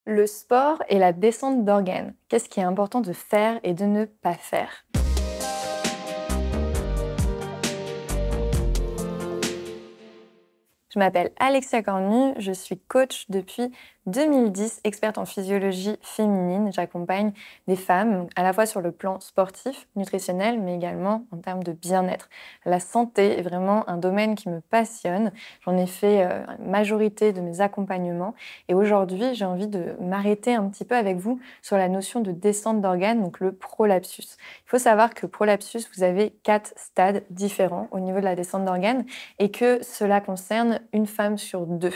Le sport et la descente d'organes. Qu'est-ce qui est important de faire et de ne pas faire? Je m'appelle Alexia Cornu, je suis coach depuis 2010, experte en physiologie féminine. J'accompagne des femmes à la fois sur le plan sportif, nutritionnel, mais également en termes de bien-être. La santé est vraiment un domaine qui me passionne. J'en ai fait la majorité de mes accompagnements et aujourd'hui, j'ai envie de m'arrêter un petit peu avec vous sur la notion de descente d'organes, donc le prolapsus. Il faut savoir que prolapsus, vous avez 4 stades différents au niveau de la descente d'organes et que cela concerne une femme sur 2.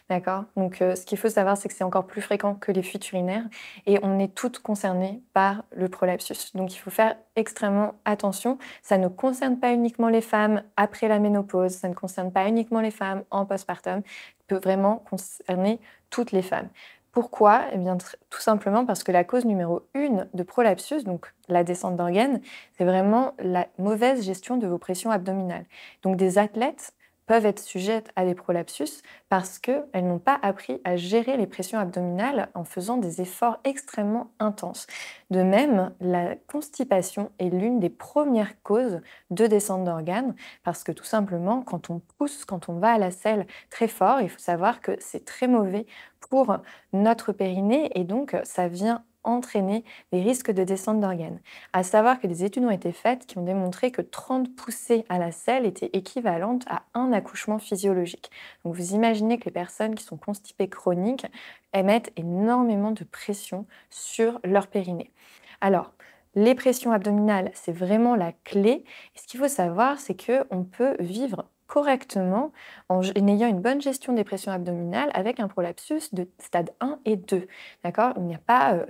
D'accord? Donc, ce qu'il faut savoir, c'est que c'est encore plus fréquent que les fuites urinaires et on est toutes concernées par le prolapsus. Donc, il faut faire extrêmement attention. Ça ne concerne pas uniquement les femmes après la ménopause, ça ne concerne pas uniquement les femmes en postpartum, ça peut vraiment concerner toutes les femmes. Pourquoi? Eh bien, tout simplement parce que la cause numéro 1 de prolapsus, donc la descente d'organes, c'est vraiment la mauvaise gestion de vos pressions abdominales. Donc, des athlètes peuvent être sujettes à des prolapsus parce qu'elles n'ont pas appris à gérer les pressions abdominales en faisant des efforts extrêmement intenses. De même, la constipation est l'une des premières causes de descente d'organes parce que tout simplement, quand on pousse, quand on va à la selle très fort, il faut savoir que c'est très mauvais pour notre périnée et donc ça vient entraîner des risques de descente d'organes. À savoir que des études ont été faites qui ont démontré que 30 poussées à la selle étaient équivalentes à un accouchement physiologique. Donc vous imaginez que les personnes qui sont constipées chroniques émettent énormément de pression sur leur périnée. Alors, les pressions abdominales, c'est vraiment la clé. Et ce qu'il faut savoir, c'est qu'on peut vivre correctement en ayant une bonne gestion des pressions abdominales avec un prolapsus de stade 1 et 2. D'accord? Il n'y a pas,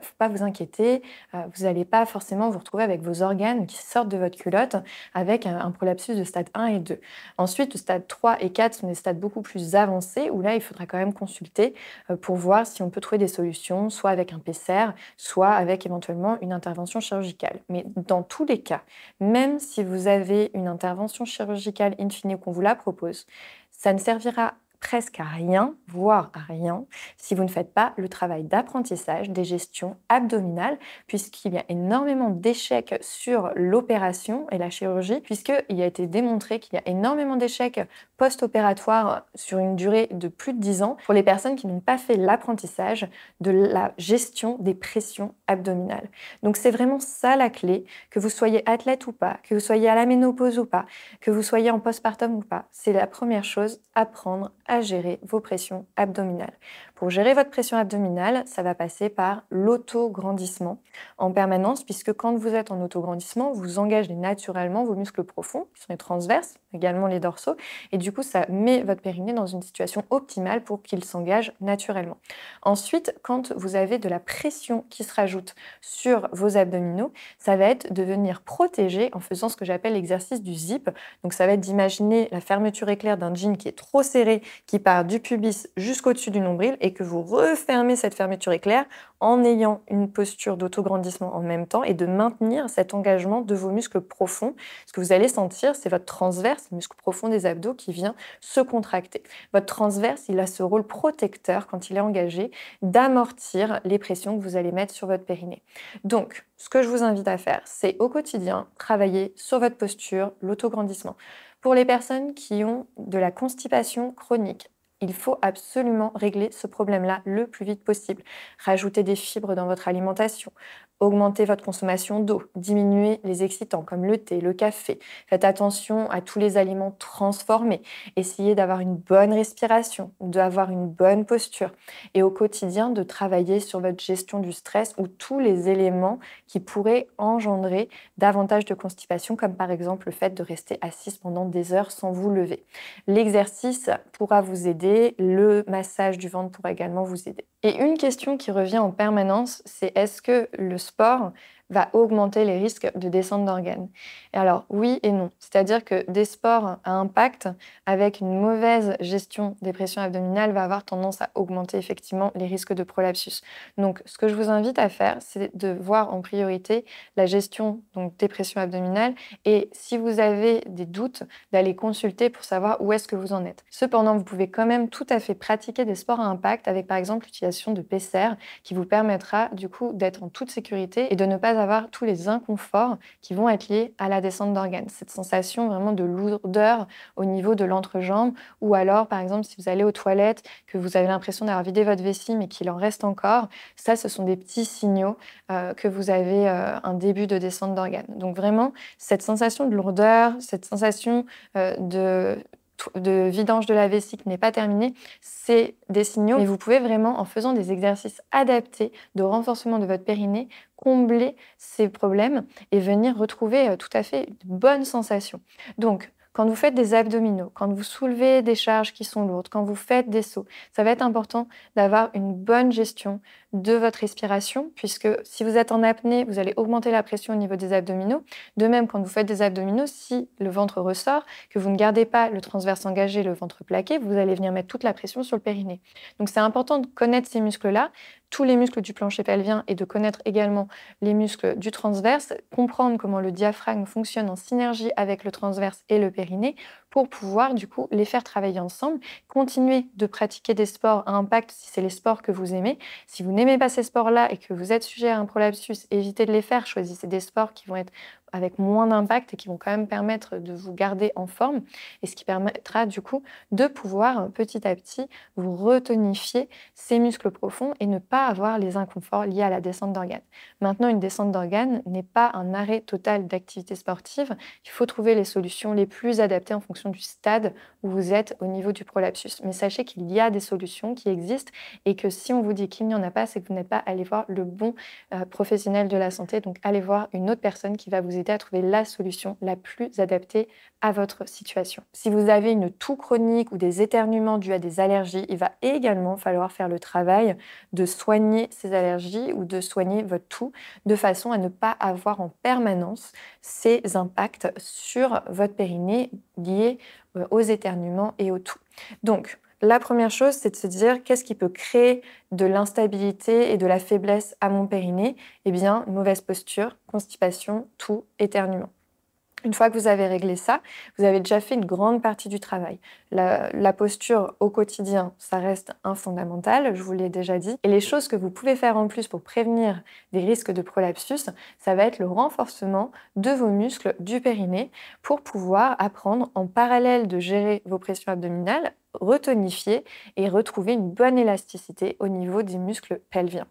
faut pas vous inquiéter, vous n'allez pas forcément vous retrouver avec vos organes qui sortent de votre culotte avec un prolapsus de stade 1 et 2. Ensuite, le stade 3 et 4 sont des stades beaucoup plus avancés où là, il faudra quand même consulter pour voir si on peut trouver des solutions, soit avec un PCR, soit avec éventuellement une intervention chirurgicale. Mais dans tous les cas, même si vous avez une intervention chirurgicale in fine qu'on vous la propose, ça ne servira presque à rien, voire à rien, si vous ne faites pas le travail d'apprentissage des gestions abdominales, puisqu'il y a énormément d'échecs sur l'opération et la chirurgie, puisqu'il a été démontré qu'il y a énormément d'échecs post-opératoires sur une durée de plus de 10 ans pour les personnes qui n'ont pas fait l'apprentissage de la gestion des pressions abdominales. Donc c'est vraiment ça la clé, que vous soyez athlète ou pas, que vous soyez à la ménopause ou pas, que vous soyez en postpartum ou pas, c'est la première chose, apprendre à gérer vos pressions abdominales. Pour gérer votre pression abdominale, ça va passer par l'autograndissement en permanence, puisque quand vous êtes en autograndissement, vous engagez naturellement vos muscles profonds, qui sont les transverses, également les dorsaux, et du coup, ça met votre périnée dans une situation optimale pour qu'il s'engage naturellement. Ensuite, quand vous avez de la pression qui se rajoute sur vos abdominaux, ça va être de venir protéger en faisant ce que j'appelle l'exercice du zip. Donc, ça va être d'imaginer la fermeture éclair d'un jean qui est trop serré, qui part du pubis jusqu'au-dessus du nombril et que vous refermez cette fermeture éclair en ayant une posture d'autograndissement en même temps et de maintenir cet engagement de vos muscles profonds. Ce que vous allez sentir, c'est votre transverse, le muscle profond des abdos qui vient se contracter. Votre transverse, il a ce rôle protecteur quand il est engagé d'amortir les pressions que vous allez mettre sur votre périnée. Donc, ce que je vous invite à faire, c'est au quotidien travailler sur votre posture, l'autograndissement. Pour les personnes qui ont de la constipation chronique, il faut absolument régler ce problème-là le plus vite possible. Rajouter des fibres dans votre alimentation, augmenter votre consommation d'eau, diminuer les excitants comme le thé, le café. Faites attention à tous les aliments transformés. Essayez d'avoir une bonne respiration, d'avoir une bonne posture et au quotidien de travailler sur votre gestion du stress ou tous les éléments qui pourraient engendrer davantage de constipation, comme par exemple le fait de rester assise pendant des heures sans vous lever. L'exercice pourra vous aider, le massage du ventre pourra également vous aider. Et une question qui revient en permanence, c'est est-ce que le sport va augmenter les risques de descente d'organes. Et alors, oui et non. C'est-à-dire que des sports à impact, avec une mauvaise gestion des pressions abdominales, va avoir tendance à augmenter effectivement les risques de prolapsus. Donc, ce que je vous invite à faire, c'est de voir en priorité la gestion donc, des pressions abdominales et si vous avez des doutes, d'aller consulter pour savoir où est-ce que vous en êtes. Cependant, vous pouvez quand même tout à fait pratiquer des sports à impact avec par exemple l'utilisation de PCR qui vous permettra du coup d'être en toute sécurité et de ne pas avoir tous les inconforts qui vont être liés à la descente d'organes. Cette sensation vraiment de lourdeur au niveau de l'entrejambe ou alors par exemple si vous allez aux toilettes, que vous avez l'impression d'avoir vidé votre vessie mais qu'il en reste encore, ça ce sont des petits signaux que vous avez un début de descente d'organes. Donc vraiment, cette sensation de lourdeur, cette sensation de vidange de la vessie qui n'est pas terminée, c'est des signaux. Mais vous pouvez vraiment, en faisant des exercices adaptés de renforcement de votre périnée, combler ces problèmes et venir retrouver tout à fait de bonnes sensations. Donc, quand vous faites des abdominaux, quand vous soulevez des charges qui sont lourdes, quand vous faites des sauts, ça va être important d'avoir une bonne gestion de votre respiration, puisque si vous êtes en apnée, vous allez augmenter la pression au niveau des abdominaux. De même, quand vous faites des abdominaux, si le ventre ressort, que vous ne gardez pas le transverse engagé, le ventre plaqué, vous allez venir mettre toute la pression sur le périnée. Donc c'est important de connaître ces muscles-là, tous les muscles du plancher pelvien et de connaître également les muscles du transverse, comprendre comment le diaphragme fonctionne en synergie avec le transverse et le périnée pour pouvoir du coup les faire travailler ensemble, continuer de pratiquer des sports à impact si c'est les sports que vous aimez. Si vous n'aimez pas ces sports-là et que vous êtes sujet à un prolapsus, évitez de les faire, choisissez des sports qui vont être avec moins d'impact et qui vont quand même permettre de vous garder en forme et ce qui permettra du coup de pouvoir petit à petit vous retonifier ces muscles profonds et ne pas avoir les inconforts liés à la descente d'organes. Maintenant, une descente d'organes n'est pas un arrêt total d'activité sportive. Il faut trouver les solutions les plus adaptées en fonction du stade où vous êtes au niveau du prolapsus. Mais sachez qu'il y a des solutions qui existent et que si on vous dit qu'il n'y en a pas, c'est que vous n'êtes pas allé voir le bon professionnel de la santé. Donc, allez voir une autre personne qui va vous aider à trouver la solution la plus adaptée à votre situation. Si vous avez une toux chronique ou des éternuements dus à des allergies, il va également falloir faire le travail de soigner ces allergies ou de soigner votre toux de façon à ne pas avoir en permanence ces impacts sur votre périnée liés aux éternuements et aux toux. Donc, la première chose, c'est de se dire qu'est-ce qui peut créer de l'instabilité et de la faiblesse à mon périnée? Eh bien, une mauvaise posture, constipation, toux, éternuement. Une fois que vous avez réglé ça, vous avez déjà fait une grande partie du travail. La posture au quotidien, ça reste un fondamental, je vous l'ai déjà dit. Et les choses que vous pouvez faire en plus pour prévenir des risques de prolapsus, ça va être le renforcement de vos muscles du périnée pour pouvoir apprendre en parallèle de gérer vos pressions abdominales, retonifier et retrouver une bonne élasticité au niveau des muscles pelviens.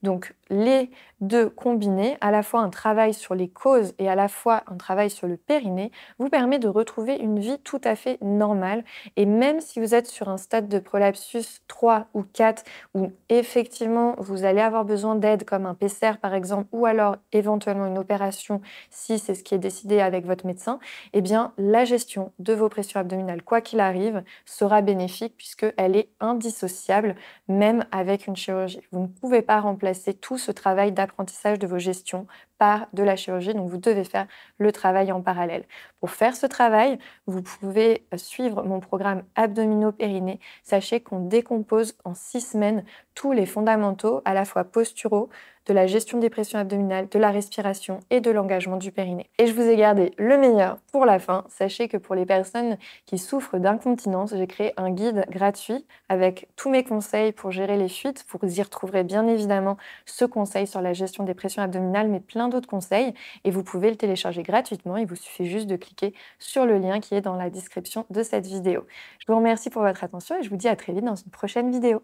Donc les deux combinés, à la fois un travail sur les causes et à la fois un travail sur le périnée, vous permet de retrouver une vie tout à fait normale. Et même si vous êtes sur un stade de prolapsus 3 ou 4, où effectivement vous allez avoir besoin d'aide comme un PCR par exemple, ou alors éventuellement une opération si c'est ce qui est décidé avec votre médecin, eh bien la gestion de vos pressions abdominales, quoi qu'il arrive, sera bénéfique puisqu'elle est indissociable même avec une chirurgie. Vous ne pouvez pas remplacer tout ce travail d'apprentissage de vos gestions par de la chirurgie, donc vous devez faire le travail en parallèle. Pour faire ce travail, vous pouvez suivre mon programme abdominaux-périnée. Sachez qu'on décompose en 6 semaines tous les fondamentaux, à la fois posturaux, de la gestion des pressions abdominales, de la respiration et de l'engagement du périnée. Et je vous ai gardé le meilleur pour la fin. Sachez que pour les personnes qui souffrent d'incontinence, j'ai créé un guide gratuit avec tous mes conseils pour gérer les fuites. Vous y retrouverez bien évidemment ce conseil sur la gestion des pressions abdominales, mais plein d'autres conseils. Et vous pouvez le télécharger gratuitement. Il vous suffit juste de cliquer sur le lien qui est dans la description de cette vidéo. Je vous remercie pour votre attention et je vous dis à très vite dans une prochaine vidéo.